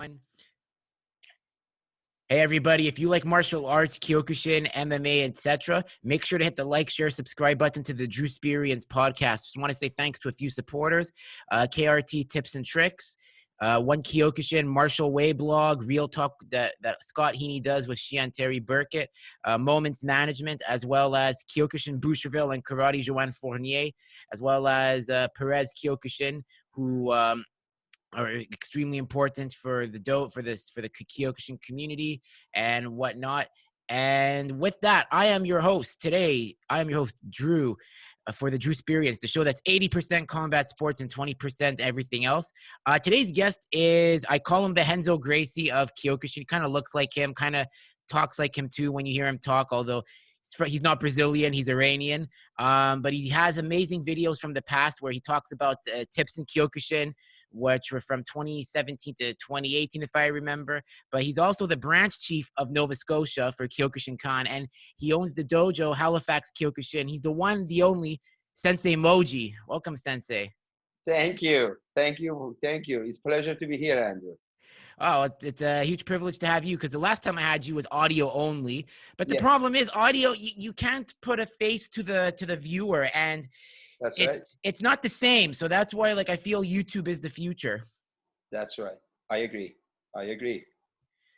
Hey everybody, if you like martial arts, Kyokushin, MMA, etc., make sure to hit the like, share, subscribe button to the Drew Experience podcast. Just want to say thanks to a few supporters, KRT Tips and Tricks, One Kyokushin, Martial Way blog, Real Talk that Scott Heaney does with Shihan Terry Burkett, Moments Management, as well as Kyokushin Boucherville and Karate Joanne Fournier, as well as Perez Kyokushin, who are extremely important for the Kyokushin community and whatnot. And with that, I am your host today. I am your host, Drew, for the Drew Experience, the show that's 80% combat sports and 20% everything else. Today's guest is, I call him the Henzo Gracie of Kyokushin. Kind of looks like him, kind of talks like him too when you hear him talk, although he's not Brazilian, he's Iranian. But he has amazing videos from the past where he talks about tips in Kyokushin, which were from 2017 to 2018, if I remember. But he's also the branch chief of Nova Scotia for Kyokushin-kan, and he owns the dojo, Halifax Kyokushin. He's the one, the only Sensei Moji. Welcome, Sensei. Thank you. Thank you. Thank you. It's a pleasure to be here, Andrew. Oh, it's a huge privilege to have you, because the last time I had you was audio only. But the Yes, problem is audio, you can't put a face to the viewer, and that's right. it's not the same. So that's why, like, I feel YouTube is the future. That's right. I agree. I agree.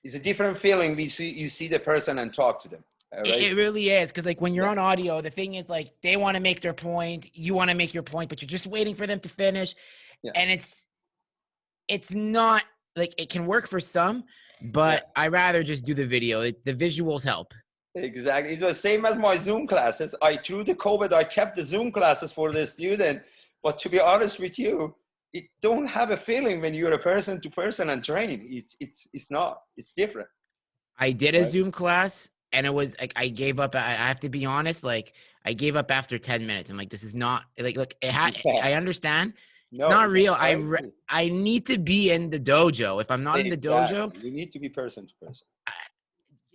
It's a different feeling. You see the person and talk to them. All right. It really is, because like when you're Yeah. on audio, the thing is, like, they want to make their point, you want to make your point, but you're just waiting for them to finish. Yeah. And it's not like, it can work for some, but Yeah. I rather just do the video. The visuals help. Exactly. It was same as my Zoom classes. Through the COVID, I kept the Zoom classes for the student. But to be honest with you, it don't have a feeling when you're a person to person and training. It's not. It's different. I did a Right? Zoom class, and it was like, I gave up. I have to be honest, like, I gave up after 10 minutes. I'm like, this is not, like, look, Yeah. I understand. It's No. not real. I agree. I need to be in the dojo. If I'm not in the dojo, Exactly. You need to be person to person.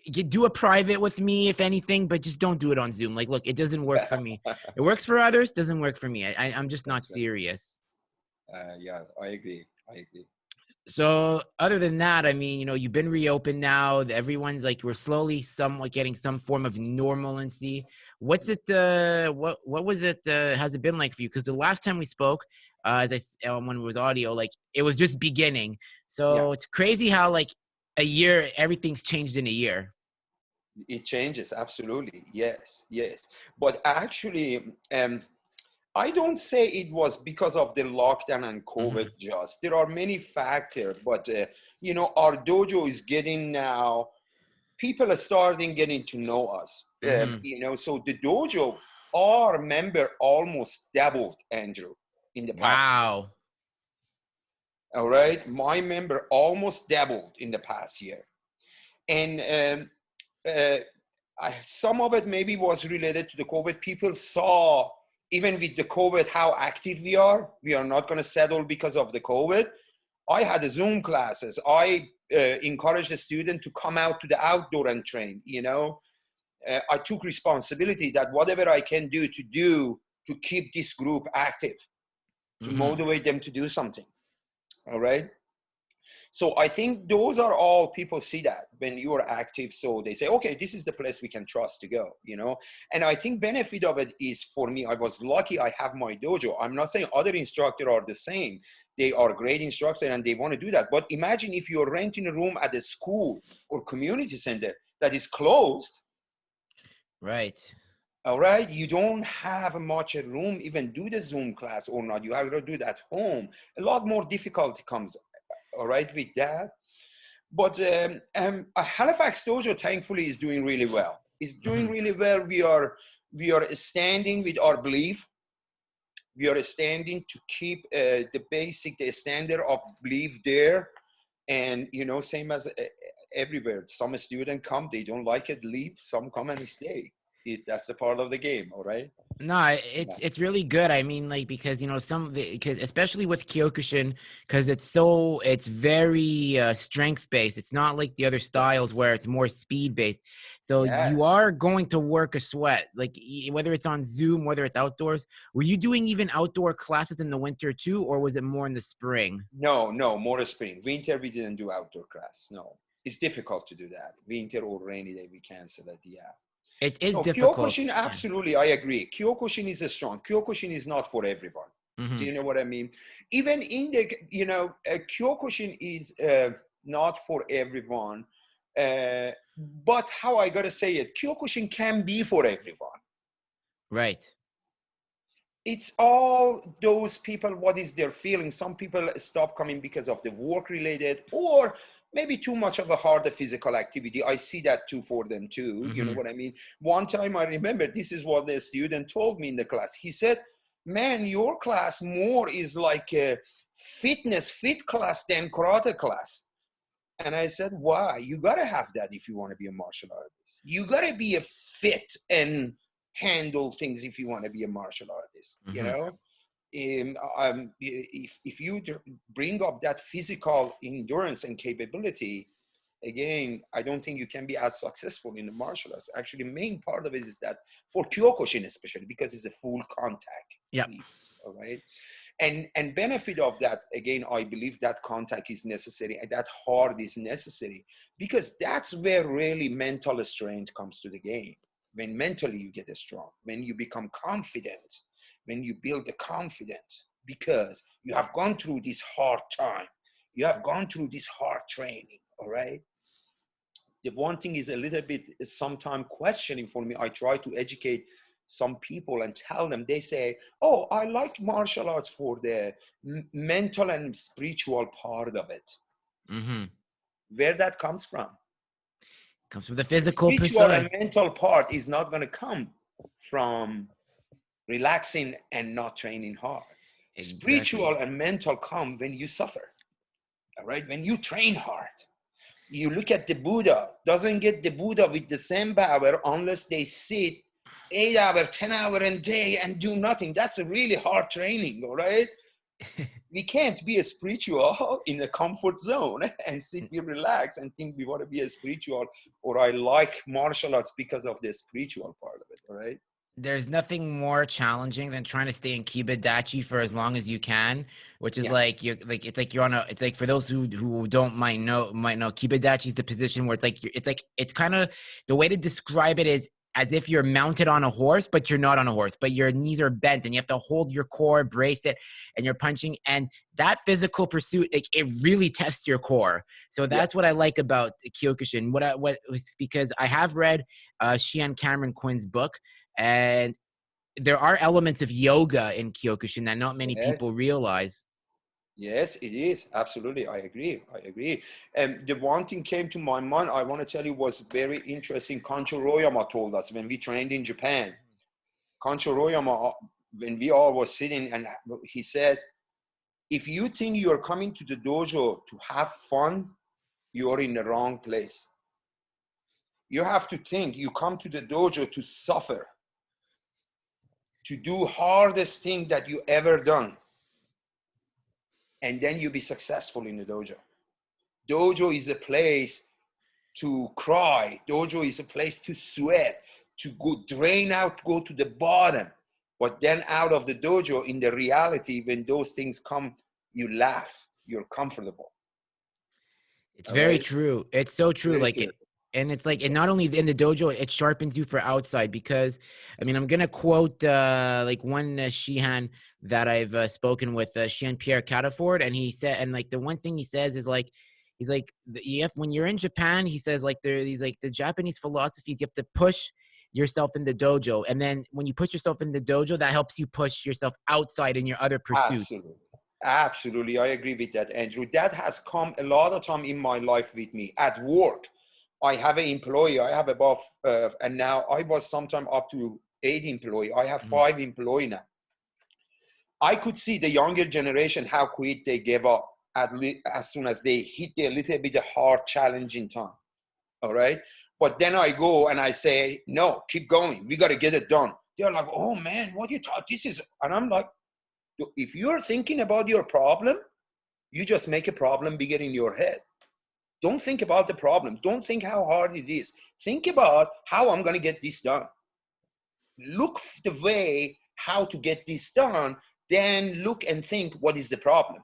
you do a private with me, if anything, but just don't do it on Zoom. Like, look, it doesn't work for me. It works for others, doesn't work for me. I'm just not serious. Yeah, I agree. I agree. So other than that, I mean, you've been reopened now. Everyone's like, we're slowly somewhat getting some form of normalcy. What's it, what was it, has it been like for you? Because the last time we spoke, when it was audio, like, it was just beginning. Yeah, So it's crazy how, like, a year, everything's changed in a year. it changes. Absolutely. Yes, yes. But actually, I don't say it was because of the lockdown and COVID. Mm-hmm. Just there are many factors, but our dojo is getting now. People are starting getting to know us. Mm-hmm. So the dojo, our member almost doubled, Andrew, in the past year. Wow. All right, my member almost doubled in the past year, and some of it maybe was related to the COVID. People saw, even with the COVID, how active we are. We are not going to settle because of the COVID. I had a Zoom classes. I encouraged the student to come out to the outdoor and train. I took responsibility that whatever I can do to keep this group active, to Mm-hmm. motivate them to do something. All right. So I think those are all people see that when you are active. So they say, okay, this is the place we can trust to go, And I think benefit of it is, for me, I was lucky I have my dojo. I'm not saying other instructors are the same. They are great instructors and they want to do that. But imagine if you're renting a room at a school or community center that is closed. Right. All right. You don't have much room, even do the Zoom class or not. You have to do it at home. A lot more difficulty comes, all right, with that. But Halifax Dojo, thankfully, is doing really well. It's doing Mm-hmm. really well. We are standing with our belief. We are standing to keep the standard of belief there. And, same as everywhere. Some students come, they don't like it, leave. Some come and stay. That's a part of the game, all right? No, Yeah. it's really good. I mean, like, because because especially with Kyokushin, because it's very strength based. It's not like the other Yes. styles where it's more speed based. So Yeah. you are going to work a sweat, like whether it's on Zoom, whether it's outdoors. Were you doing even outdoor classes in the winter too, or was it more in the spring? No, more spring. Winter, we didn't do outdoor class. No, it's difficult to do that. Winter or rainy day, we cancel it. Yeah. It is No, difficult. Kyokushin, Yeah. absolutely, I agree. Kyokushin is a strong. Kyokushin is not for everyone. Do Hmm. you know what I mean? Even in the, Kyokushin is not for everyone. But how I gotta say it, Kyokushin can be for everyone. Right. It's all those people, what is their feeling? Some people stop coming because of the work related, or maybe too much of a hard physical activity. I see that too for them too. You know Hmm. what I mean? One time I remember, this is what the student told me in the class. He said, man, your class more is like a fit class than karate class. And I said, why? You gotta have that if you want to be a martial artist. You gotta be a fit and handle things if you want to be a martial artist. You Hmm. know, if you bring up that physical endurance and capability, again, I don't think you can be as successful in the martial arts. Actually, main part of it is that for Kyokushin especially, because it's a full contact. Yep. All right. And benefit of that, again, I believe that contact is necessary and that heart is necessary, because that's where really mental strength comes to the game. When mentally you get strong, when you become confident, when you build the confidence, because you have gone through this hard time, you have gone through this hard training, all right? The one thing is a little bit sometimes questioning for me. I try to educate some people and tell them, they say, oh, I like martial arts for the mental and spiritual part of it. Hmm. Where that comes from? Comes from the The physical per spiritual and se. mental part is not going to come from relaxing and not training hard. Exactly. Spiritual and mental come when you suffer, all right? When you train hard. You look at the Buddha, doesn't get the Buddha with the same power unless they sit 8 hours, 10 hours a day and do nothing. That's a really hard training, all right? We can't be a spiritual in a comfort zone and sit here relax and think we want to be a spiritual, or I like martial arts because of the spiritual part of it, all right? There's nothing more challenging than trying to stay in Kiba for as long as you can, which is Yeah, like you like it's like you're on a it's like for those who don't might know Kiba is the position where it's kind of the way to describe it is as if you're mounted on a horse, but you're not on a horse, but your knees are bent and you have to hold your core, brace it, and you're punching. And that physical pursuit, like it really tests your core. So yeah. that's what I like about Kyokushin. What was because I have read Shihan Cameron Quinn's book, and there are elements of yoga in Kyokushin that not many people Yes. realize. Yes, it is. Absolutely. I agree. I agree. And the one thing came to my mind, I want to tell you, was very interesting. Kancho Royama told us when we trained in Japan. Kancho Royama, when we all were sitting, and he said, if you think you're coming to the dojo to have fun, you're in the wrong place. You have to think you come to the dojo to suffer, to do hardest thing that you ever done. And then you be successful in the dojo. Dojo is a place to cry. Dojo is a place to sweat, to go drain out, go to the bottom. But then out of the dojo, in the reality, when those things come, you laugh, you're comfortable. It's All very right? true. It's so true. Very Like true. it, and it's like, and not only in the dojo, it sharpens you for outside because, I mean, I'm gonna quote like one Shihan that I've spoken with, Shihan Pierre Cataford, and he said, and like the one thing he says is like, he's like, you have, when you're in Japan, he says like he's like the Japanese philosophies, you have to push yourself in the dojo, and then when you push yourself in the dojo, that helps you push yourself outside in your other pursuits. Absolutely. Absolutely. I agree with that, Andrew. That has come a lot of time in my life with me. At work, I have an employee. I have above, and now I was sometime up to 8 employee. I have Mhm. 5 employee now. I could see the younger generation, how quick they gave up as soon as they hit a little bit of hard challenging time. All right. But then I go and I say, no, keep going. We got to get it done. They're like, oh man, what you thought this is? And I'm like, if you're thinking about your problem, you just make a problem bigger in your head. Don't think about the problem. Don't think how hard it is. Think about how I'm going to get this done. Look the way how to get this done, then look and think, what is the problem?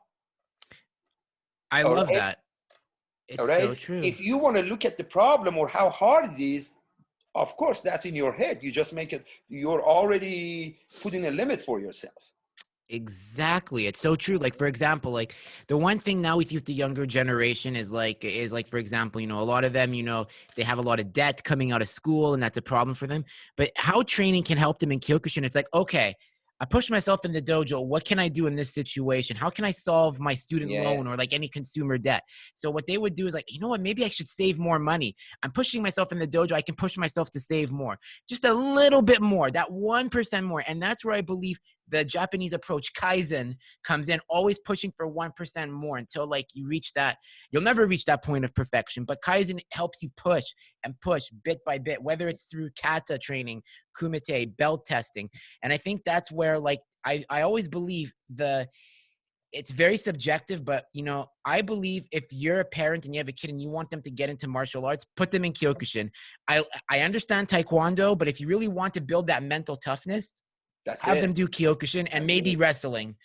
I All love right? that. It's All so right. true. If you want to look at the problem or how hard it is, of course, that's in your head. You just make it, you're already putting a limit for yourself. Exactly. It's so true. Like, for example, like the one thing now with the younger generation is like, for example, a lot of them, they have a lot of debt coming out of school and that's a problem for them. But how training can help them in Kyokushin, it's like, okay, I push myself in the dojo. What can I do in this situation? How can I solve my student Yes. loan or like any consumer debt? So what they would do is like, you know what, maybe I should save more money. I'm pushing myself in the dojo. I can push myself to save more, just a little bit more, that 1% more. And that's where I believe the Japanese approach, Kaizen, comes in, always pushing for 1% more until like you reach that. You'll never reach that point of perfection, but Kaizen helps you push and push bit by bit, whether it's through kata training, kumite, belt testing. And I think that's where like, I always believe it's very subjective, but I believe if you're a parent and you have a kid and you want them to get into martial arts, put them in Kyokushin. I understand Taekwondo, but if you really want to build that mental toughness, That's have it. them do Kyokushin and maybe it. wrestling.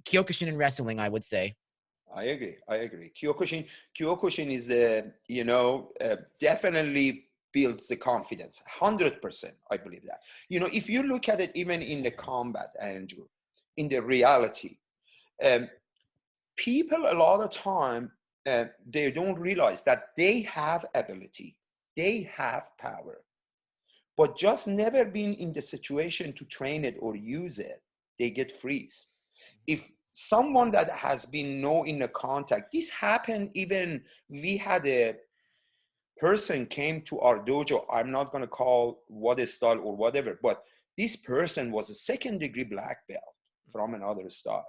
Kyokushin and wrestling, I would say. I agree. Kyokushin is the, definitely builds the confidence. 100%. I believe that. If you look at it, even in the combat, Andrew, in the reality, people a lot of time, they don't realize that they have ability, they have power, but just never been in the situation to train it or use it, they get freeze. If someone that has been in a contact, this happened even, we had a person came to our dojo, I'm not going to call what is style or whatever, but this person was a 2nd degree black belt from another style.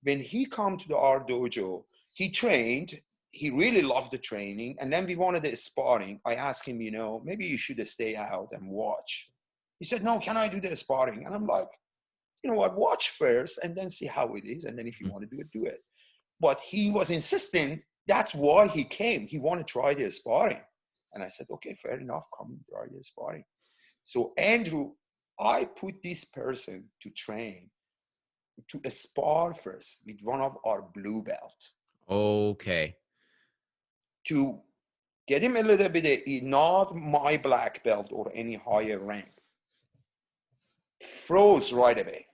When he come to our dojo, he trained, he really loved the training, and then we wanted the sparring. I asked him, maybe you should stay out and watch. He said, no, can I do the sparring? And I'm like, you know what, watch first and then see how it is, and then if you want to do it, do it. But he was insisting, that's why he came. He wanted to try the sparring. And I said, okay, fair enough, come and try the sparring. So Andrew, I put this person to train, to spar first with one of our blue belt. Okay. To get him a little bit, not my black belt or any higher rank. Froze right away.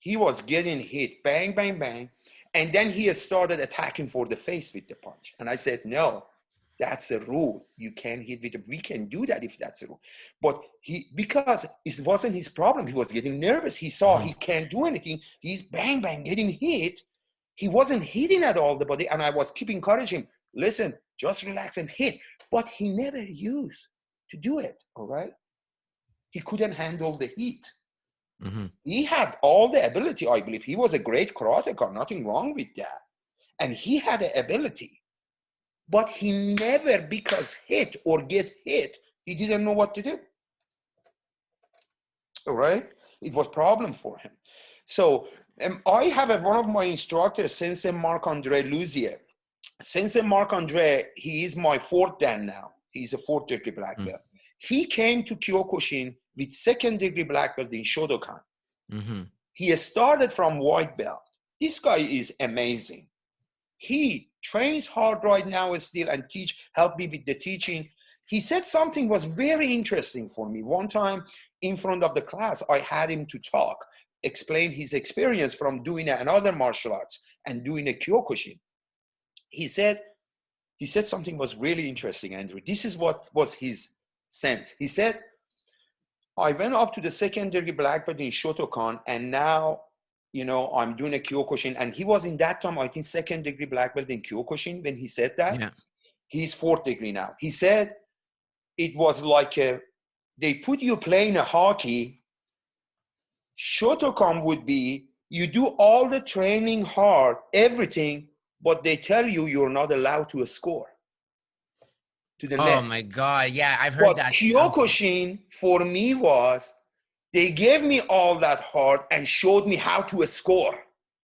He was getting hit, bang, bang, bang. And then he started attacking for the face with the punch. And I said, no, that's a rule. You can't hit with it. We can do that if that's a rule. But because it wasn't his problem, he was getting nervous. He saw he can't do anything. He's bang, bang, getting hit. He wasn't hitting at all the body. And I was keep encouraging him, listen, just relax and hit. But he never used to do it, all right? He couldn't handle the heat. Mm-hmm. He had all the ability, I believe. He was a great karateka, nothing wrong with that. And he had the ability. But he never, because hit or get hit, he didn't know what to do. All right? It was a problem for him. So I have one of my instructors, Sensei Marc-Andre Luzier. Sensei Marc-Andre, he is my 4th dan now. He's a 4th degree black belt. He came to Kyokushin with 2nd degree black belt in Shotokan. He started from white belt. This guy is amazing. He trains hard right now still and help me with the teaching. He said something was very interesting for me. One time in front of the class, I had him to talk, explain his experience from doing another martial arts and doing a Kyokushin. He said something was really interesting, Andrew. This is what was his sense. He said, I went up to the 2nd degree black belt in Shotokan, and now, I'm doing a Kyokushin. And he was in that time, I think, 2nd degree black belt in Kyokushin when he said that. Yeah. He's 4th degree now. He said it was like they put you playing a hockey. Shotokan would be, you do all the training hard, everything, but they tell you you're not allowed to score. to the Oh left. my God. Yeah, I've heard But that. Kyokushin for me was, they gave me all that heart and showed me how to score.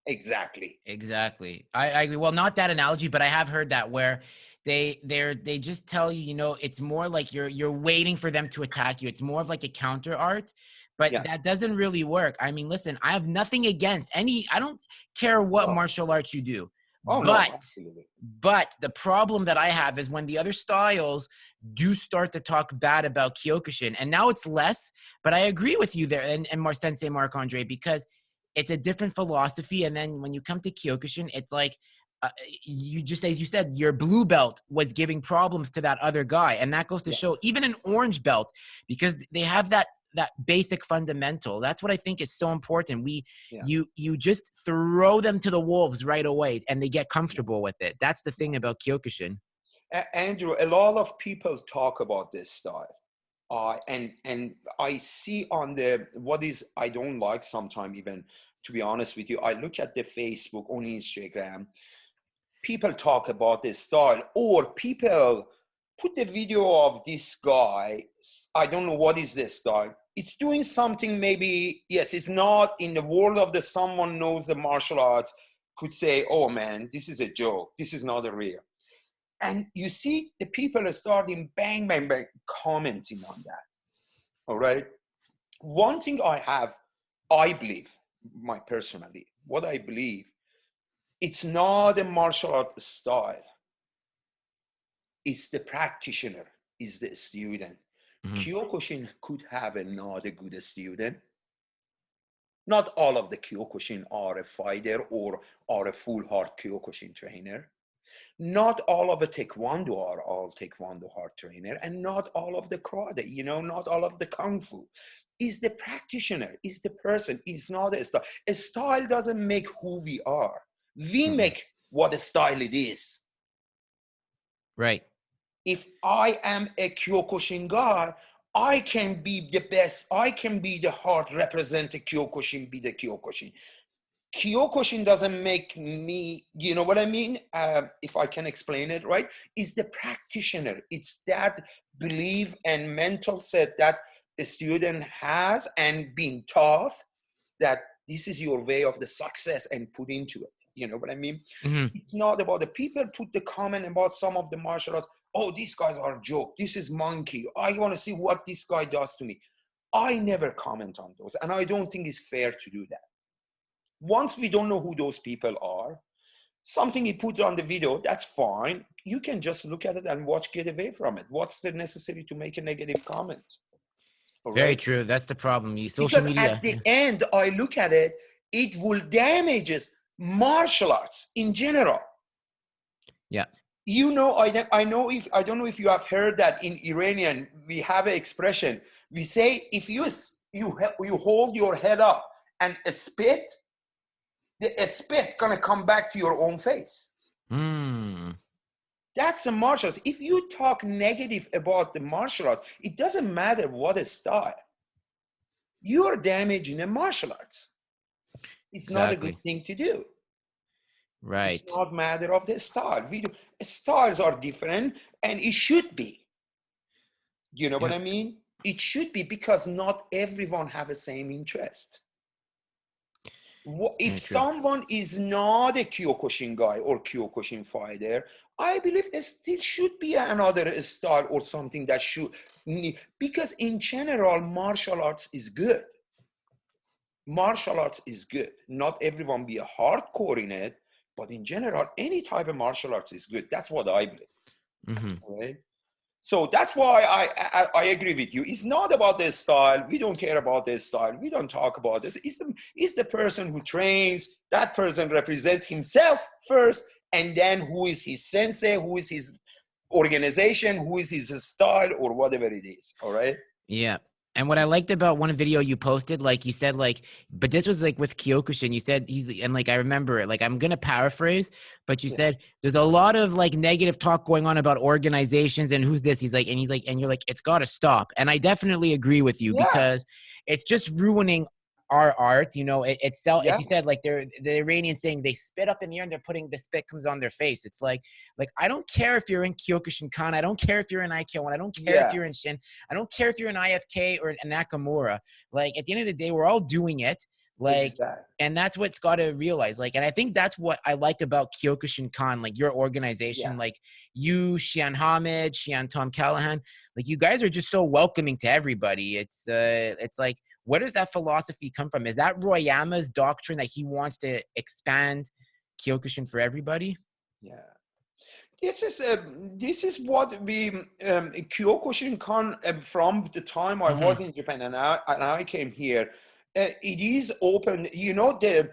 Exactly. Exactly. I agree. Well, not that analogy, but I have heard that where they just tell you, you know, it's more like you're waiting for them to attack you. It's more of like a counter art, but Yeah. that doesn't really work. I mean, listen, I have nothing against any, I don't care what Oh, martial arts you do, oh no, but absolutely. but the problem that I have is when the other styles do start to talk bad about Kyokushin, and now it's less, but I agree with you there and Sensei Marc-Andre, because it's a different philosophy. And then when you come to Kyokushin, it's like, you just, as you said, your blue belt was giving problems to that other guy. And that goes to Yeah. show even an orange belt, because they have that basic fundamental. That's what I think is so important. Yeah. You just throw them to the wolves right away and they get comfortable with it. That's the thing about Kyokushin. Andrew, a lot of people talk about this style. And I see on the, what is, I don't like sometimes, even to be honest with you, I look at the Facebook, on Instagram, people talk about this style, or people put the video of this guy. I don't know what is this style. It's doing something, maybe, yes, it's not in the world of the, someone knows the martial arts could say, oh man, this is a joke. This is not a real. And you see the people are starting bang, bang, bang, commenting on that. All right. One thing I believe, my personally, what I believe, it's not a martial art style. It's the practitioner, is the student. Mhm. Kyokushin could have not a good student. Not all of the Kyokushin are a fighter or are a full heart Kyokushin trainer. Not all of the Taekwondo are all Taekwondo heart trainer, and not all of the karate, you know, not all of the Kung Fu. Is the practitioner, is the person, is not a style. A style doesn't make who we are. We Mhm. make what a style it is. Right. If I am a Kyokushin guy, I can be the best. I can be the heart, represent the Kyokushin, be the Kyokushin. Kyokushin doesn't make me, you know what I mean? If I can explain it right, is the practitioner. It's that belief and mental set that the student has and being taught that this is your way of the success and put into it. You know what I mean? Mhm. It's not about the people put the comment about some of the martial arts. Oh, these guys are a joke. This is monkey. I want to see what this guy does to me. I never comment on those, and I don't think it's fair to do that. Once we don't know who those people are, something he puts on the video, that's fine. You can just look at it and watch, get away from it. What's the necessary to make a negative comment? All Very right. true. That's the problem. You social Because at media. the Yeah. end, I look at it, it will damages martial arts in general. Yeah. You know, I know if, I don't know if you have heard that in Iranian, we have an expression. We say, if you hold your head up and spit, the spit gonna come back to your own face. Mm. That's the martial arts. If you talk negative about the martial arts, it doesn't matter what a style. You're damaging the martial arts. It's not a good Exactly. thing to do. It's Right. not matter of the style. Styles are different, and it should be. You know what Yep. I mean? It should be, because not everyone have the same interest. If Very true. someone is not a Kyokushin guy or Kyokushin fighter, I believe there still should be another style or something that should, because in general, martial arts is good. Martial arts is good. Not everyone be a hardcore in it, but in general, any type of martial arts is good. That's what I believe. Mhm. Right? So that's why I agree with you. It's not about this style. We don't care about this style. We don't talk about this. It's the person who trains. That person represents himself first, and then who is his sensei, who is his organization, who is his style, or whatever it is. All right. Yeah. And what I liked about one video you posted, like you said, like, but this was like with Kyokushin, you said and like, I remember it, like, I'm going to paraphrase, but you Yeah. said there's a lot of like negative talk going on about organizations and who's this, and you're like, it's got to stop. And I definitely agree with you, Yeah. because it's just ruining our art, you know, it's Yeah, you said, like the Iranian saying, they spit up in the air and they're putting the spit comes on their face. It's like I don't care if you're in Kyokushin-kan, I don't care if you're in Aikido, I don't care if yeah, you're in Shin, I don't care if you're in IFK or in Nakamura. Like at the end of the day, we're all doing it. Like, exactly. and that's what's got to realize. Like, and I think that's what I like about Kyokushin-kan, like your Yeah, organization, like you, Shihan Hamid, Shihan Tom Callahan, like you guys are just so welcoming to everybody. It's like, where does that philosophy come from? Is that Royama's doctrine that he wants to expand Kyokushin for everybody? yeah. This is what we Kyokushin-kan, from the time I Mm-hmm. was in Japan and I came here. It is open. You know, the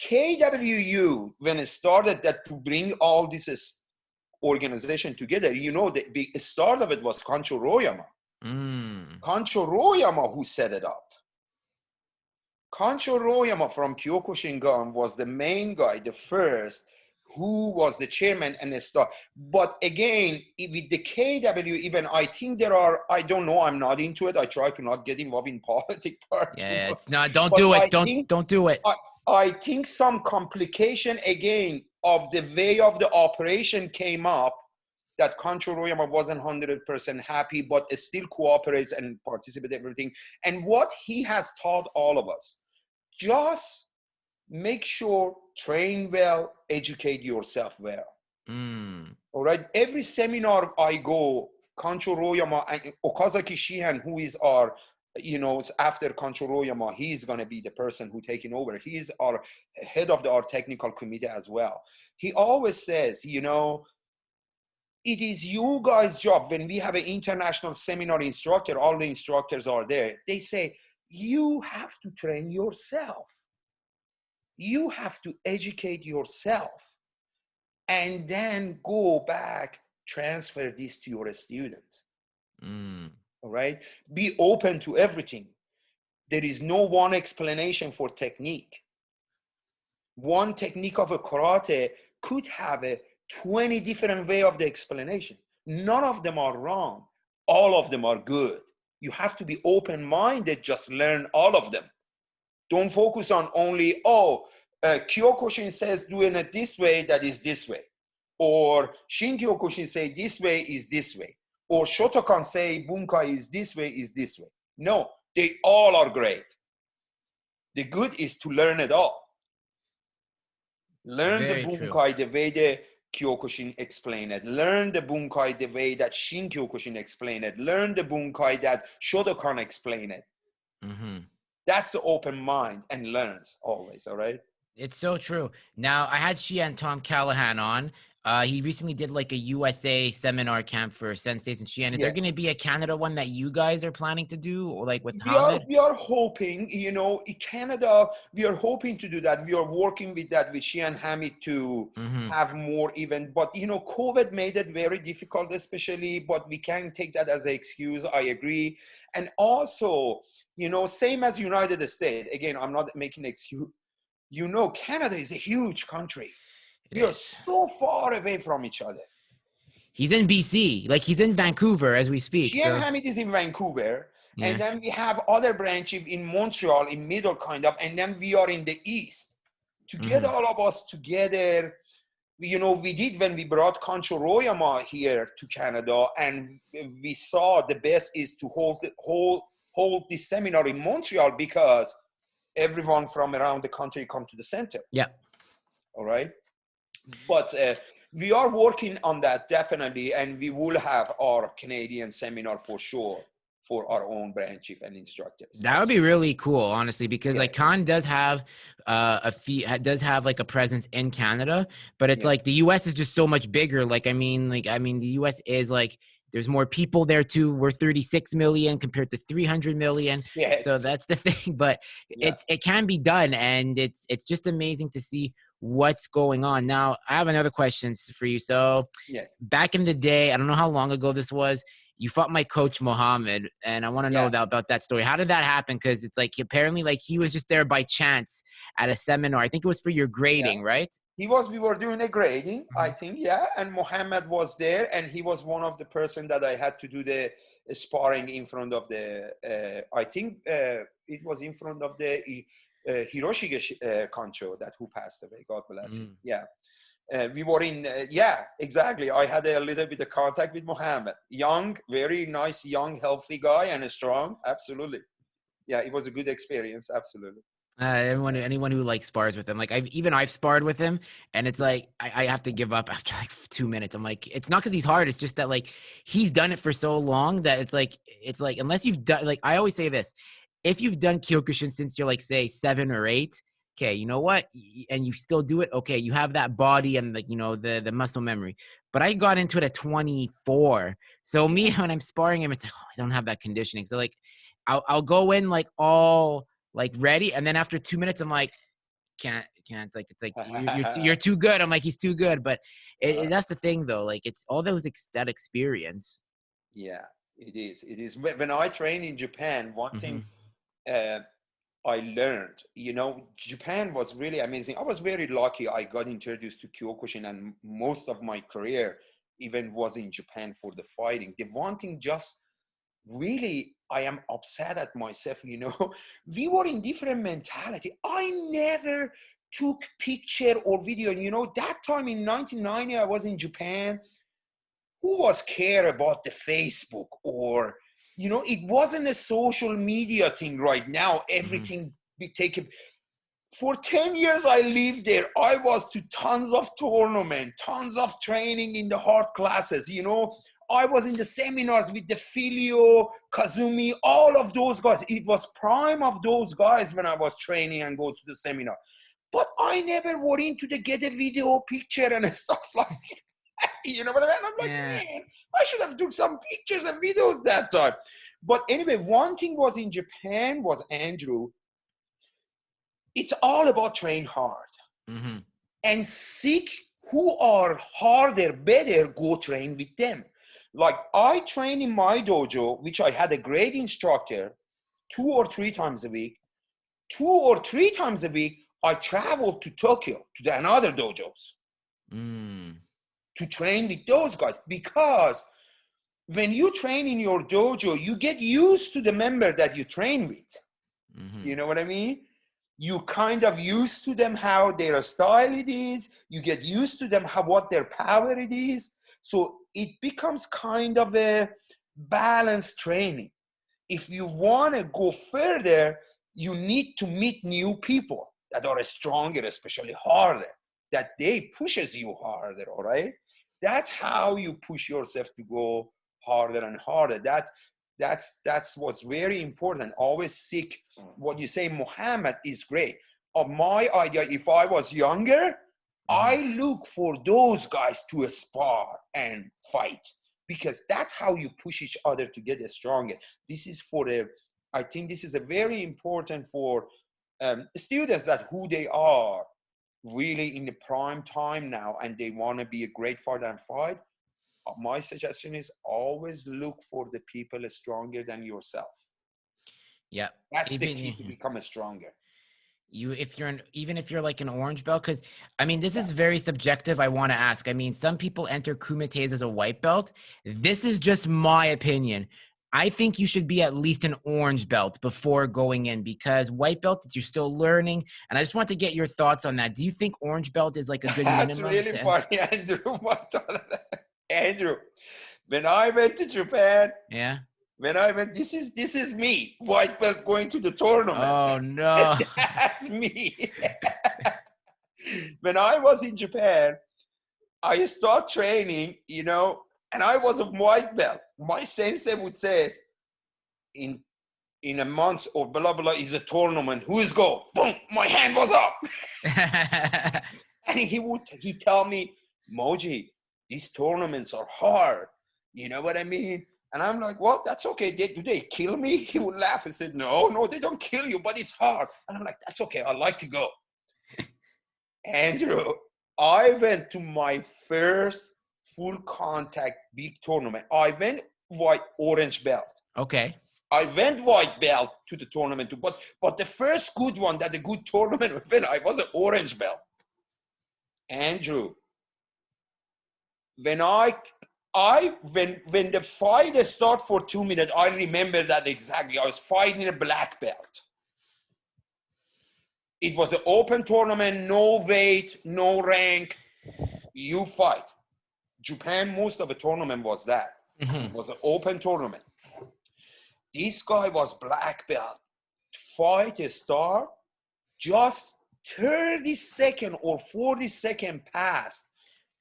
KWU, when it started that to bring all this organization together. You know, the start of it was Kancho Royama. Mm. Kancho Royama who set it up. Kancho Royama from Kyokushin-kan was the main guy, the first, who was the chairman and the star. But again, with the KW, even I think there are, I don't know, I'm not into it. I try to not get involved in politics part too Yeah, much. it's not. Don't But do it. I Don't think don't do it. I think some complication again of the way of the operation came up, that Kancho Royama wasn't 100% happy, but it still cooperates and participates in everything. And what he has taught all of us, just make sure, train well, educate yourself well. Mm. All right. Every seminar I go, Kancho Royama and Okazaki Shihan, who is our, you know, after Kancho Royama, he's going to be the person who taking over. He's our head of our technical committee as well. He always says, you know, it is you guys' job. When we have an international seminar instructor, all the instructors are there. They say, you have to train yourself. You have to educate yourself and then go back, transfer this to your students. Mm. All right? Be open to everything. There is no one explanation for technique. One technique of a karate could have a 20 different way of the explanation. None of them are wrong. All of them are good. You have to be open-minded, just learn all of them. Don't focus on only, Kyokushin says doing it this way, that is this way. Or Shin Kyokushin say this way is this way. Or Shotokan say Bunkai is this way. No, they all are great. The good is to learn it all. Learn the Very true. Bunkai the way the Kyokushin explain it. Learn the Bunkai the way that Shin Kyokushin explain it. Learn the Bunkai that Shotokan explain it. Mm-hmm. That's the open mind and learns always, all right? It's so true. Now, I had Shihan Tom Callahan on. He recently did like a USA seminar camp for senseis and Shihan. Is there Yeah. going to be a Canada one that you guys are planning to do, or like with We are Hamid? we are hoping, you know, in Canada, we are hoping to do that. We are working with that with Shihan Hamid to Mm-hmm. have more event. But you know, COVID made it very difficult, especially, but we can't take that as an excuse. I agree. And also, you know, same as United States, again, I'm not making an excuse. You know, Canada is a huge country. It We are is. so far away from each other. He's in BC, like he's in Vancouver as we speak. Shihan So Hamid is in Vancouver, yeah. and then we have other branches in Montreal, in middle kind of, and then we are in the east. To get Mm-hmm. all of us together, you know, we did when we brought Kancho Royama here to Canada, and we saw the best is to hold this seminar in Montreal because everyone from around the country come to the center. Yeah. All right. But we are working on that definitely, and we will have our Canadian seminar for sure for our own branch chief and instructors. That would be really cool, honestly, because Yeah, like Khan does have does have like a presence in Canada, but it's yeah, like the US is just so much bigger. The US is like there's more people there too. We're 36 million compared to 300 million. So yes, that's the thing, but yeah, it can be done, and it's just amazing to see what's going on. Now, I have another question for you. So yeah, back in the day, I don't know how long ago this was, you fought my coach Mohammed, and I want to know about that story. How did that happen? Because it's like apparently like he was just there by chance at a seminar. I think it was for your grading, right? We were doing a grading, I Mhm. think, and Mohammed was there, and he was one of the person that I had to do the sparring in front of the, I think it was in front of the Hiroshi Kancho that who passed away, God bless him. Yeah. We were in, exactly. I had a little bit of contact with Mohammed. Young, very nice, young, healthy guy and strong. Absolutely. Yeah, it was a good experience. Absolutely. Anyone who like spars with him, like I've sparred with him, and it's like I have to give up after like 2 minutes. I'm like, it's not because he's hard, it's just that like he's done it for so long that it's like unless you've done, like I always say this, if you've done Kyokushin since you're like say 7 or 8, okay, you know what, and you still do it, okay, you have that body and like the muscle memory. But I got into it at 24, so me when I'm sparring him, it's like, oh, I don't have that conditioning, so like I'll go in like all like ready, and then after 2 minutes I'm like can't like it's like you're too good. I'm like, he's too good. But that's the thing though, like it's all that experience. Yeah, it is when I train in Japan, one thing I learned, Japan was really amazing. I was very lucky. I got introduced to Kyokushin, and most of my career even was in Japan for the fighting. The one thing just really I am upset at myself, we were in different mentality. I never took picture or video. That time in 1990, I was in Japan. Who was care about the Facebook or, it wasn't a social media thing right now. Everything be taken. For 10 years I lived there. I was to tons of tournament, tons of training in the hard classes, I was in the seminars with the Filio, Kazumi, all of those guys. It was prime of those guys when I was training and go to the seminar. But I never were into the get a video picture and stuff like that. You know what I mean? I'm like, man, I should have done some pictures and videos that time. But anyway, one thing was in Japan was, Andrew, it's all about train hard. And seek who are harder, better, go train with them. Like I train in my dojo, which I had a great instructor 2 or 3 times a week. 2 or 3 times a week, I traveled to Tokyo to the another dojos to train with those guys. Because when you train in your dojo, you get used to the member that you train with. Do you know what I mean? You kind of used to them, how their style it is. You get used to them, what their power it is. So it becomes kind of a balanced training. If you want to go further, you need to meet new people that are stronger, especially harder, that they pushes you harder, all right? That's how you push yourself to go harder and harder. That's what's very important. Always seek what you say, Muhammad is great. Of my idea, if I was younger, I look for those guys to spar and fight, because that's how you push each other to get stronger. This is I think this is a very important for students, that who they are really in the prime time now, and they want to be a great fighter and fight. My suggestion is always look for the people stronger than yourself. Yeah, that's the key to become stronger. Even if you're like an orange belt, because I mean, this is very subjective. I want to ask, I mean, some people enter kumites as a white belt. This is just my opinion. I think you should be at least an orange belt before going in, because white belt, you're still learning. And I just want to get your thoughts on that. Do you think orange belt is like a good minimum? That's really funny, Andrew. Andrew, when I went to Japan, when I went, this is me, white belt, going to the tournament. Oh no. That's me. When I was in Japan, I start training, and I was a white belt. My sensei would say, in a month or blah blah is a tournament. Who is go? Boom! My hand was up. And he tell me, Moji, these tournaments are hard. You know what I mean? And I'm like, well, that's okay. Do they kill me? He would laugh and said, no, they don't kill you, but it's hard. And I'm like, that's okay. I like to go. Andrew, I went to my first full contact big tournament. I went orange belt. Okay. I went white belt to the tournament too, but the first good one that a good tournament would win, I was an orange belt. Andrew, when when the fight started for 2 minutes, I remember that exactly. I was fighting a black belt. It was an open tournament, no weight, no rank. You fight. Japan, most of the tournament was that. It was an open tournament. This guy was black belt. Fight start, just 30 seconds or 40 seconds passed.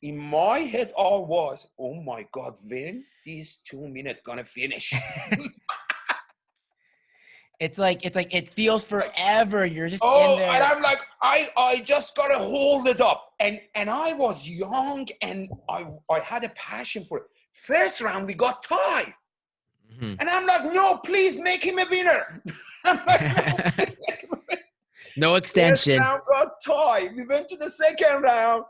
In my head, all was, oh my God, when these 2 minutes gonna finish? It's like it feels forever. You're just Oh, in there. and I'm like, I just gotta hold it up. And I was young and I had a passion for it. First round, we got tied. And I'm like, no, please make him a winner. I'm like, no, no extension. First round got tied. We went to the second round.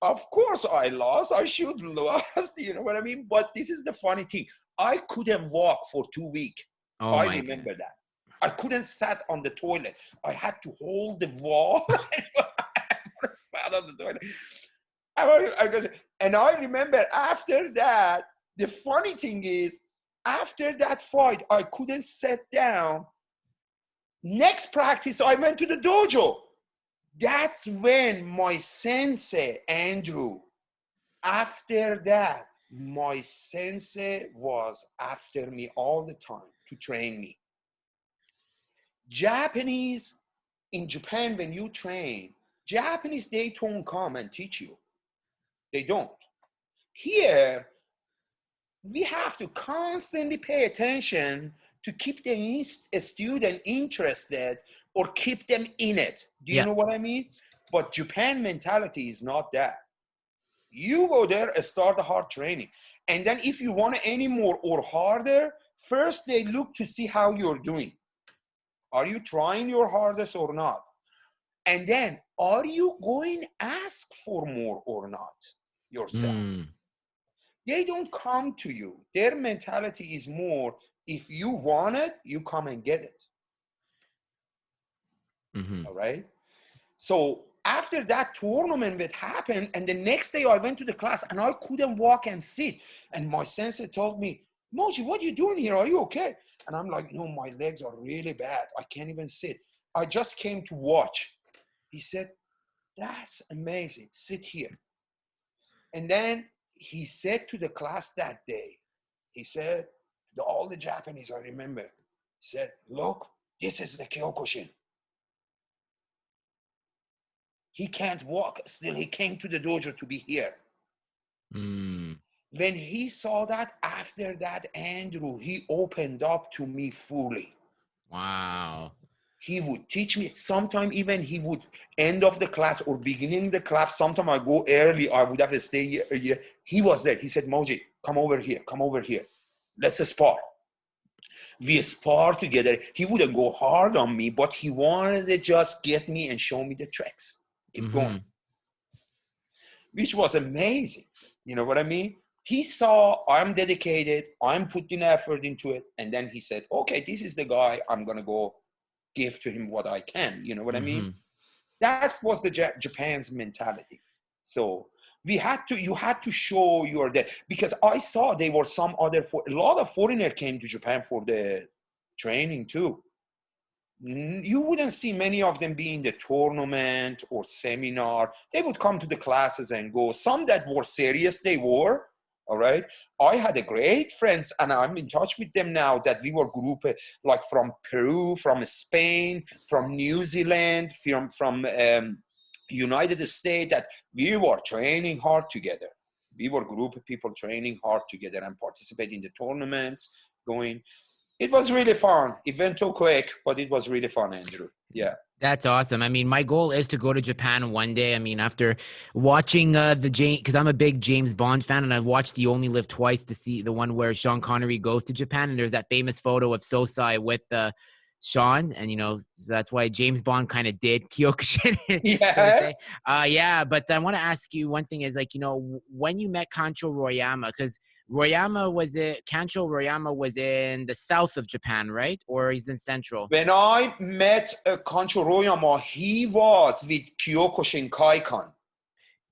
Of course I lost. I should lost, you know what I mean? But this is the funny thing. I couldn't walk for 2 weeks. Oh, I remember that. I couldn't sat on the toilet. I had to hold the wall. I sat on the toilet. And I remember after that, the funny thing is, after that fight, I couldn't sit down. Next practice, I went to the dojo. That's when my sensei, Andrew, after that, my sensei was after me all the time to train me. Japanese, in Japan, when you train, Japanese, they don't come and teach you. They don't. Here, we have to constantly pay attention to keep the student interested or keep them in it. Do you know what I mean? But Japan mentality is not that. You go there and start a hard training. And then if you want any more or harder, first they look to see how you're doing. Are you trying your hardest or not? And then, are you going to ask for more or not yourself? They don't come to you. Their mentality is more, if you want it, you come and get it. All right? So after that tournament that happened, and the next day I went to the class and I couldn't walk and sit. And my sensei told me, Moji, what are you doing here? Are you okay? And I'm like, no, my legs are really bad. I can't even sit. I just came to watch. He said, that's amazing. Sit here. And then he said to the class that day, he said, to all the Japanese, I remember, he said, look, this is the Kyokushin. He can't walk. Still, he came to the dojo to be here. When he saw that, after that, Andrew, he opened up to me fully. Wow. He would teach me. Sometime even he would end of the class or beginning the class. Sometime I go early. I would have to stay here. He was there. He said, Moji, come over here. Come over here. Let's spar. We spar together. He wouldn't go hard on me, but he wanted to just get me and show me the tricks. Keep going. Which was amazing. You know what I mean? He saw I'm dedicated. I'm putting effort into it. And then he said, okay, this is the guy. I'm going to go give to him what I can. You know what I mean? That was the Japan's mentality. So you had to show you're there, because I saw there were a lot of foreigners came to Japan for the training too. You wouldn't see many of them be in the tournament or seminar. They would come to the classes and go. Some that were serious, they were. All right. I had a great friends, and I'm in touch with them now, that we were group like from Peru, from Spain, from New Zealand, from United States, that we were training hard together. We were a group of people training hard together and participating in the tournaments, going. It was really fun. It went too quick, but it was really fun, Andrew. Yeah. That's awesome. I mean, my goal is to go to Japan one day. I mean, after watching because I'm a big James Bond fan, and I've watched You Only Live Twice, to see the one where Sean Connery goes to Japan, and there's that famous photo of Sosai with Sean, and so that's why James Bond kind of did Kyokushin. Yeah. Yeah, but I want to ask you one thing is, when you met Kancho Royama, because Kancho Royama was in the south of Japan, right? Or he's in central? When I met Kancho Royama, he was with Kyokushin-kan.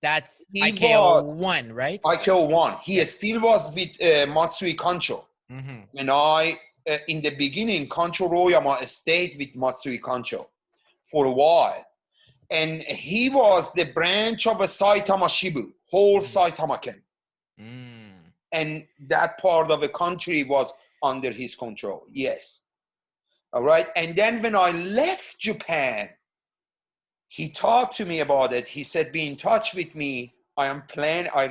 That's He was IKO1, right? IKO1. He Yes. still was with Matsui Kancho. Mm-hmm. When in the beginning, Kancho Royama stayed with Matsui Kancho for a while. And he was the branch of a Saitama Shibu, whole Saitama Ken. And that part of the country was under his control. Yes. All right. And then when I left Japan, he talked to me about it. He said, be in touch with me. I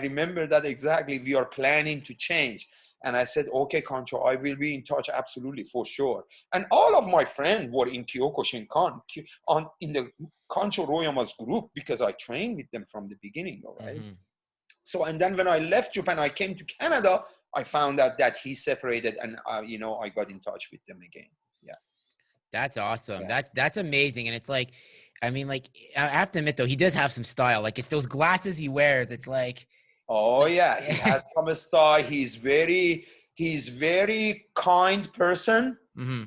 remember that exactly. We are planning to change. And I said, okay, Kancho, I will be in touch. Absolutely, for sure. And all of my friends were in Kyokushin-kan, in the Kancho Royama's group, because I trained with them from the beginning. All right. Mm-hmm. So, and then when I left Japan, I came to Canada, I found out that he separated, and, I got in touch with them again. Yeah. That's awesome. Yeah. That's amazing. And it's like, I mean, like, I have to admit though, he does have some style. Like, it's those glasses he wears. It's like, oh yeah, he has some style. He's very kind person. Mm-hmm.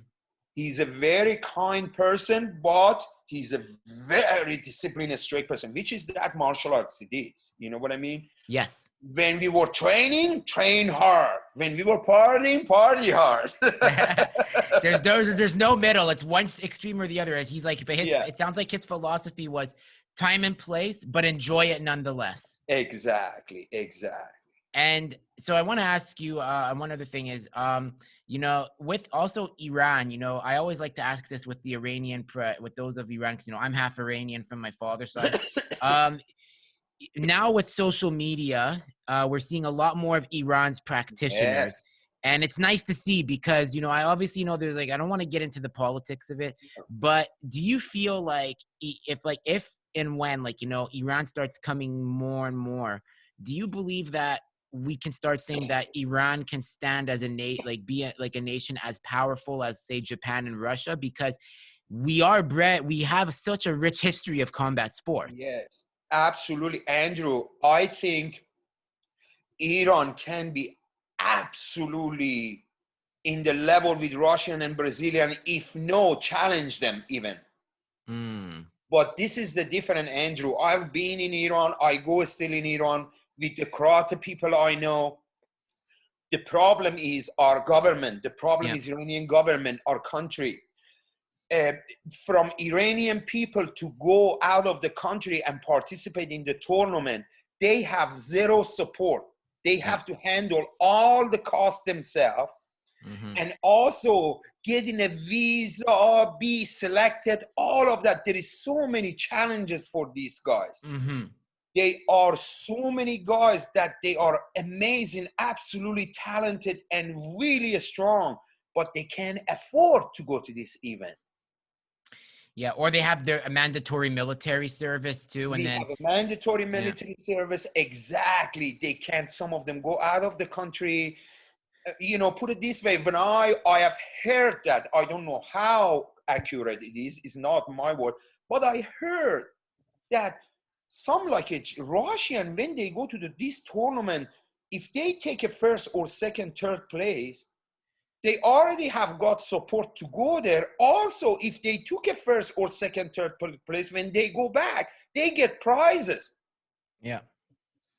He's a very kind person, but he's a very disciplined, strict person, which is that martial arts it is. You know what I mean? Yes. When we were training, train hard. When we were partying, party hard. There's no middle. It's one extreme or the other. He's like, but it sounds like his philosophy was time and place, but enjoy it nonetheless. Exactly. And so I want to ask you, one other thing is, with also Iran, I always like to ask this with the with those of Iran, because, I'm half Iranian from my father's side. Now with social media, we're seeing a lot more of Iran's practitioners. Yes. And it's nice to see because, I obviously know there's I don't want to get into the politics of it, but do you feel like if and when, Iran starts coming more and more, do you believe that we can start saying that Iran can stand as a nation as powerful as, say, Japan and Russia? Because we have such a rich history of combat sports. Yes, absolutely. Andrew, I think Iran can be absolutely in the level with Russian and Brazilian, if no, challenge them even. But this is the difference, Andrew. I've been in Iran. I go still in Iran with the karate people I know. The problem is our government. The problem is Iranian government, our country. From Iranian people to go out of the country and participate in the tournament, they have zero support. They have to handle all the costs themselves. Mm-hmm. And also getting a visa, be selected, all of that. There is so many challenges for these guys. Mm-hmm. They are so many guys that they are amazing, absolutely talented and really strong, but they can't afford to go to this event. Yeah, or they have their mandatory military service too, and then have a mandatory military service. Exactly, they can't. Some of them go out of the country. Put it this way: when I have heard that, I don't know how accurate it is. It's not my word, but I heard that some Russian, when they go to this tournament, if they take a first or second, third place, they already have got support to go there. Also, if they took a first or second, third place, when they go back, they get prizes. Yeah.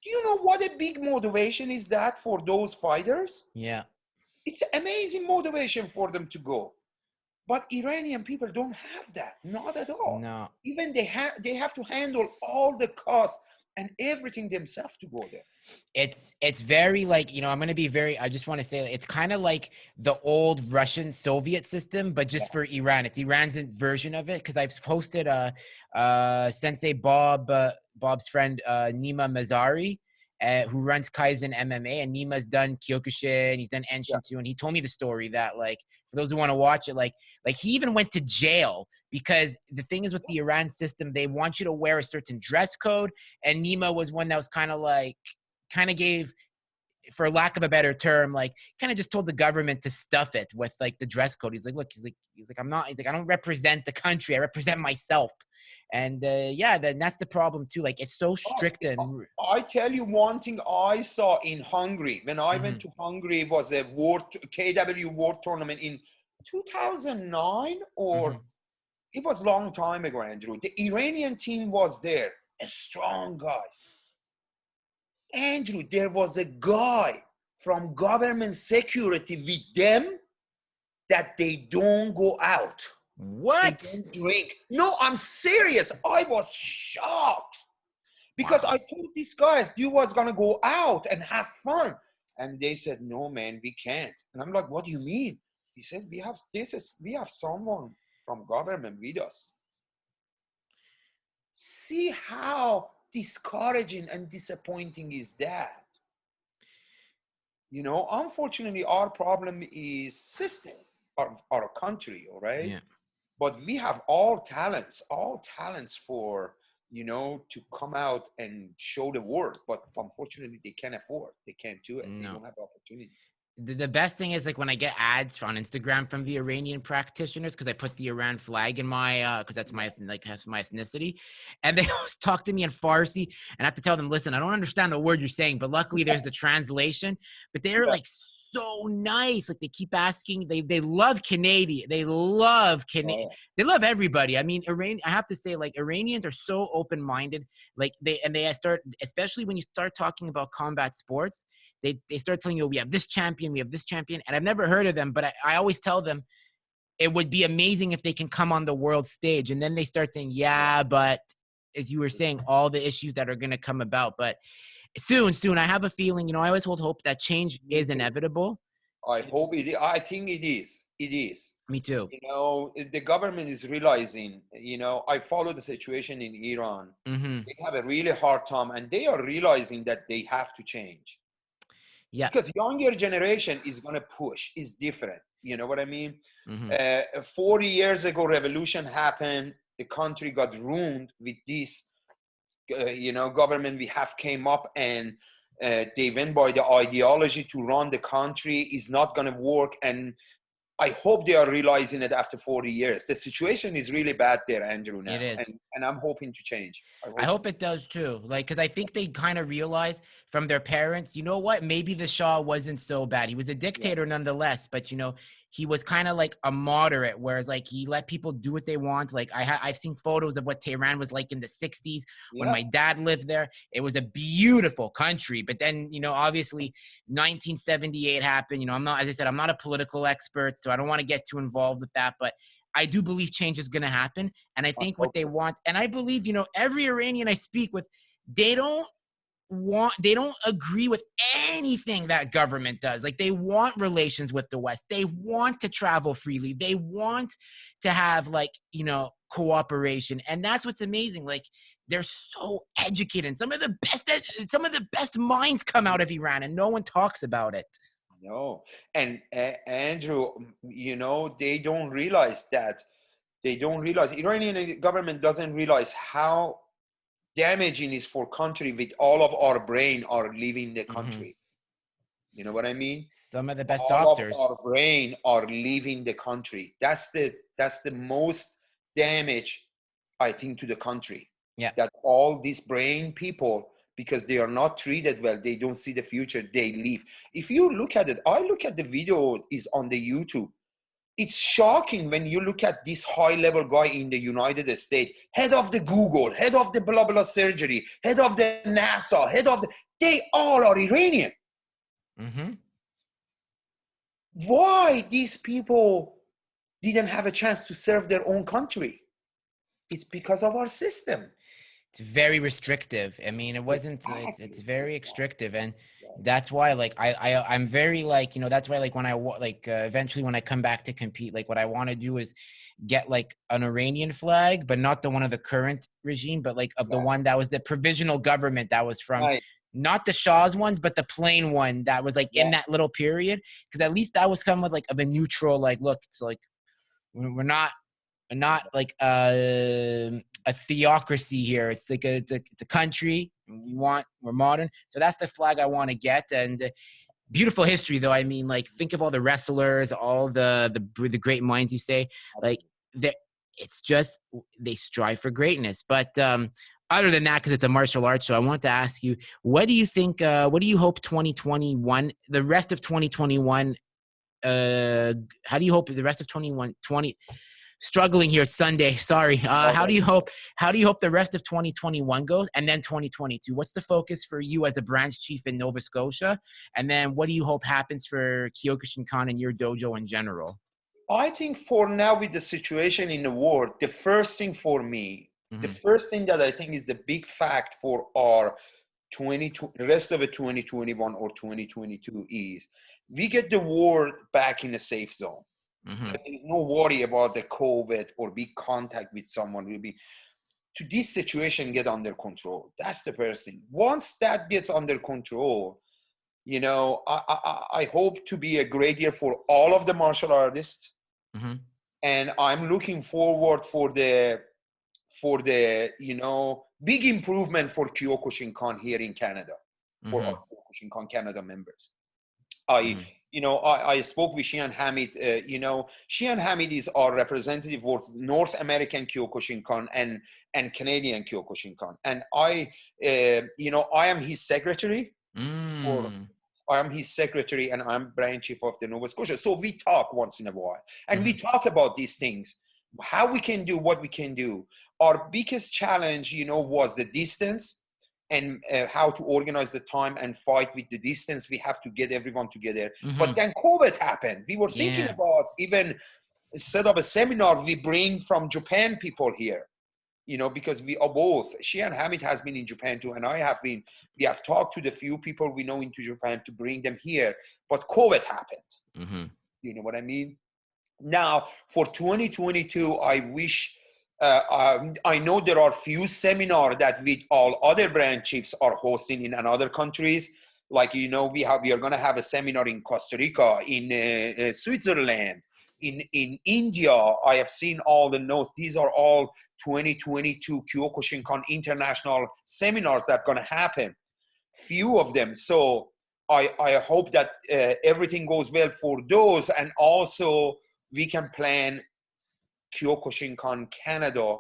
Do you know what a big motivation is that for those fighters? Yeah. It's amazing motivation for them to go. But Iranian people don't have that, not at all. No. Even they have to handle all the costs and everything themselves to go there. It's very I'm going to be I just want to say it's kind of like the old Russian Soviet system, but just for Iran. It's Iran's version of it, because I've posted Sensei Bob's friend Nima Mazari, who runs Kaizen MMA, and Nima's done Kyokushin, he's done Enshin too, and he told me the story that for those who want to watch it, he even went to jail because the thing is with the Iran system, they want you to wear a certain dress code, and Nima was one that was kind of gave, for lack of a better term, kind of just told the government to stuff it with the dress code. He's like, look, he's like, I don't represent the country, I represent myself. And yeah, that's the problem too. Like it's so strict and. I tell you one thing I saw in Hungary when I went to Hungary. It was a KW World Tournament in 2009 or it was a long time ago, Andrew. The Iranian team was there, a strong guys. Andrew, there was a guy from government security with them that they don't go out. What? They don't drink. No, I'm serious. I was shocked because I told these guys you was gonna go out and have fun, and they said, "No, man, we can't." And I'm like, "What do you mean?" He said, "We have someone from government with us." See how discouraging and disappointing is that? You know, unfortunately, our problem is system, our country, all right? Yeah. But we have all talents for, you know, to come out and show the world. But unfortunately, they can't afford. They can't do it. No. They don't have the opportunity. The best thing is like when I get ads on Instagram from the Iranian practitioners, because I put the Iran flag in my because that's my that's my ethnicity, and they always talk to me in Farsi, and I have to tell them, listen, I don't understand the word you're saying, but luckily there's the translation. But they're like so nice, like they keep asking, they love Canadian, they love Canadian, they love everybody. I mean, I have to say, like Iranians are so open-minded, like they start, especially when you start talking about combat sports. They start telling you, we have this champion, and I've never heard of them, but I always tell them it would be amazing if they can come on the world stage. And then they start saying, yeah, but as you were saying, all the issues that are going to come about. But soon, I have a feeling, you know, I always hold hope that change is inevitable. I hope it is. I think it is. It is. Me too. You know, the government is realizing, you know, I follow the situation in Iran. They have a really hard time and they are realizing that they have to change. Yeah. Because younger generation is going to push, is different. You know what I mean? 40 years ago, revolution happened. The country got ruined with this, you know, government we have came up and they went by the ideology to run the country is not going to work. And I hope they are realizing it after 40 years. The situation is really bad there, Andrew, now. It is. And I'm hoping to change. I hope it does too. Like, because I think they kind of realize from their parents, you know what, maybe the Shah wasn't so bad. He was a dictator nonetheless, but, you know, he was kind of like a moderate, whereas like he let people do what they want. Like I've seen photos of what Tehran was like in the 60s when my dad lived there. It was a beautiful country. But then, you know, obviously 1978 happened. You know, as I said, I'm not a political expert, so I don't want to get too involved with that. But I do believe change is going to happen. And I think what they want, and I believe, you know, every Iranian I speak with, they don't agree with anything that government does. Like they want relations with the West. They want to travel freely. They want to have like, you know, cooperation. And that's what's amazing. Like they're so educated. Some of the best minds come out of Iran and no one talks about it. No. And Andrew, you know, they don't realize that. Iranian government doesn't realize how damaging is for country with all of our brain are leaving the country. You know what I mean? Some of the best all doctors. Of our brain are leaving the country. That's the most damage, I think, to the country. Yeah. That all these brain people, because they are not treated well, they don't see the future, they leave. If you look at it, I look at the video is on the YouTube. It's shocking when you look at this high-level guy in the United States, head of the Google, head of the blah, blah surgery, head of the NASA, they all are Iranian. Why these people didn't have a chance to serve their own country? It's because of our system. It's very restrictive. I mean, it wasn't, it's very restrictive. And that's why, like, I'm very, like, you know, that's why, like, when eventually when I come back to compete, like, what I want to do is get, like, an Iranian flag, but not the one of the current regime, but, like, of the one that was the provisional government that was from, not the Shah's one, but the plain one that was, like, in that little period. Because at least that was kind of, like, of a neutral, like, look, it's, like, we're not like a theocracy here. It's like it's a country. We're modern. So that's the flag I want to get. And beautiful history, though. I mean, like, think of all the wrestlers, all the great minds you say. Like, it's just they strive for greatness. But other than that, because it's a martial arts show, I want to ask you, what do you think? What do you hope 2021, the rest of 2021? How do you hope the rest of 2020? Struggling here. It's Sunday. Sorry. How do you hope? How do you hope the rest of 2021 goes, and then 2022? What's the focus for you as a branch chief in Nova Scotia? And then what do you hope happens for Kyokushin-kan and your dojo in general? I think for now, with the situation in the world, the first thing for me, the first thing that I think is the big fact for our rest of it 2021 or 2022 is we get the world back in a safe zone. There's no worry about the COVID or big contact with someone. Will be to this situation get under control. That's the first thing. Once that gets under control, you know, I hope to be a great year for all of the martial artists. And I'm looking forward for the you know, big improvement for Kyokushin-kan here in Canada, for our Kyokushin-kan Canada members. You know, I spoke with Shihan Hamid. You know, Shihan Hamid is our representative for North American Kyokushin-kan and Canadian Kyokushin-kan. And you know, I am his secretary. I am his secretary, and I'm branch chief of the Nova Scotia. So we talk once in a while, and we talk about these things, how we can do what we can do. Our biggest challenge, you know, was the distance, and how to organize the time and fight with the distance. We have to get everyone together. But then COVID happened. We were thinking about even set up a seminar. We bring from Japan people here, you know, because we are both. Shihan Hamid has been in Japan too, and I have been. We have talked to the few people we know into Japan to bring them here, but COVID happened. You know what I mean? Now, for 2022, I wish, I know there are few seminars that with all other branch chiefs are hosting in other countries. Like, you know, we are going to have a seminar in Costa Rica, in Switzerland, in India. I have seen all the notes. These are all 2022 Kyokushin-kan international seminars that are going to happen. Few of them. So I hope that everything goes well for those, and also we can plan Kyokushin-kan Canada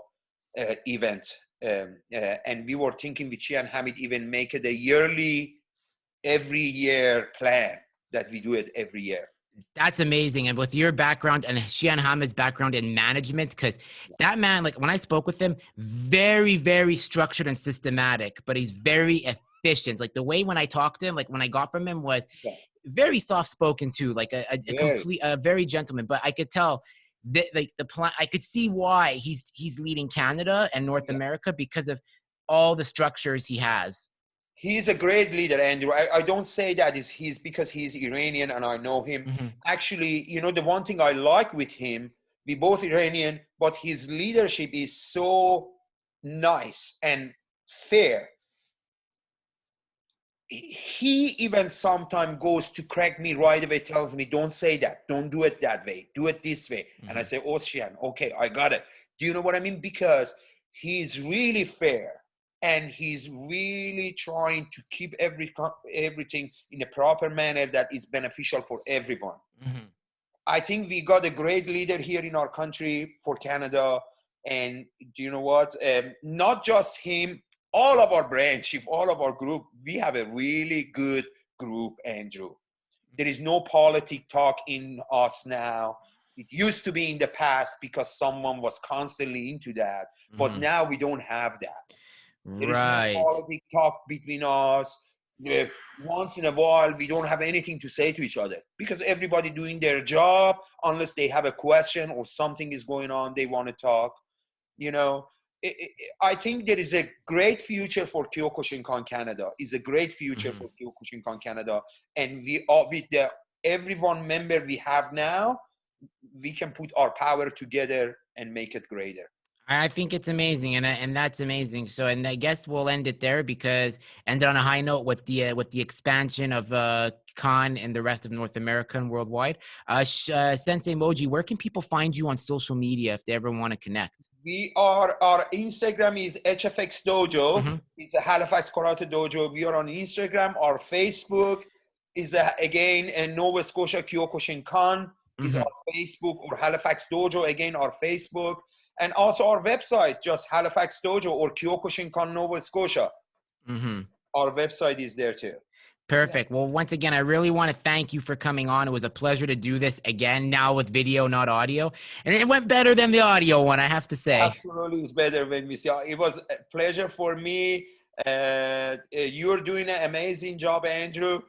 event. And we were thinking with Shihan Hamid even make it a yearly, every year plan that we do it every year. That's amazing. And with your background and Shihan Hamid's background in management, because that man, like when I spoke with him, very, very structured and systematic, but he's very efficient. Like the way when I talked to him, like when I got from him was very soft spoken too, like a very gentleman. But I could tell that like the plan, I could see why he's leading Canada and North America because of all the structures he has. He's a great leader, Andrew. I don't say that he's because he's Iranian and I know him. Actually, you know, the one thing I like with him, we both Iranian, but his leadership is so nice and fair. He even sometimes goes to correct me right away, tells me, don't say that, don't do it that way, do it this way. And I say, oh, Shihan, okay, I got it. Do you know what I mean? Because he's really fair. And he's really trying to keep everything in a proper manner that is beneficial for everyone. I think we got a great leader here in our country for Canada. And do you know what? Not just him, all of our branch, all of our group, we have a really good group, Andrew. There is no politic talk in us now. It used to be in the past because someone was constantly into that. But now we don't have that. There is no politic talk between us. Once in a while, we don't have anything to say to each other because everybody doing their job, unless they have a question or something is going on, they want to talk. You know, I think there is a great future for Kyokushin-kan Canada. Is a great future for Kyokushin-kan Canada, and we are with the everyone member we have now, we can put our power together and make it greater. I think it's amazing, and that's amazing. So, and I guess we'll end it there because end it on a high note with the expansion of Khan and the rest of North America and worldwide. Sensei Moji, where can people find you on social media if they ever want to connect? Our Instagram is HFXdojo. It's a Halifax Karate Dojo. We are on Instagram. Our Facebook is again a Nova Scotia Kyokushin-kan is our Facebook, or Halifax Dojo again our Facebook. And also our website, just Halifax Dojo or Kyokushin-kan, Nova Scotia. Mm-hmm. Our website is there too. Perfect. Well, once again, I really want to thank you for coming on. It was a pleasure to do this again, now with video, not audio. And it went better than the audio one, I have to say. Absolutely, it's better when we see. It was a pleasure for me. You're doing an amazing job, Andrew.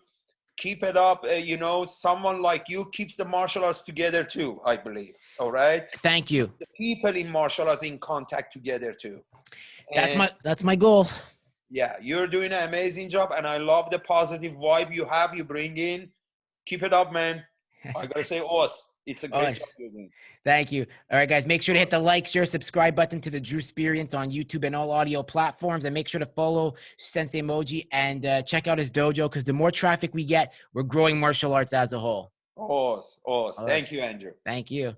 Keep it up. You know, someone like you keeps the martial arts together too, I believe. All right. Thank you. The people in martial arts in contact together too. And That's my goal. yeah, you're doing an amazing job, and I love the positive vibe you bring in. Keep it up, man. I gotta say, it's a great job you're doing. Thank you. All right, guys, make sure to hit the like, share, subscribe button to the Drew Experience on YouTube and all audio platforms, and make sure to follow Sensei Moji and check out his dojo, because the more traffic we get, we're growing martial arts as a whole. Awesome. Thank you, Andrew. Thank you.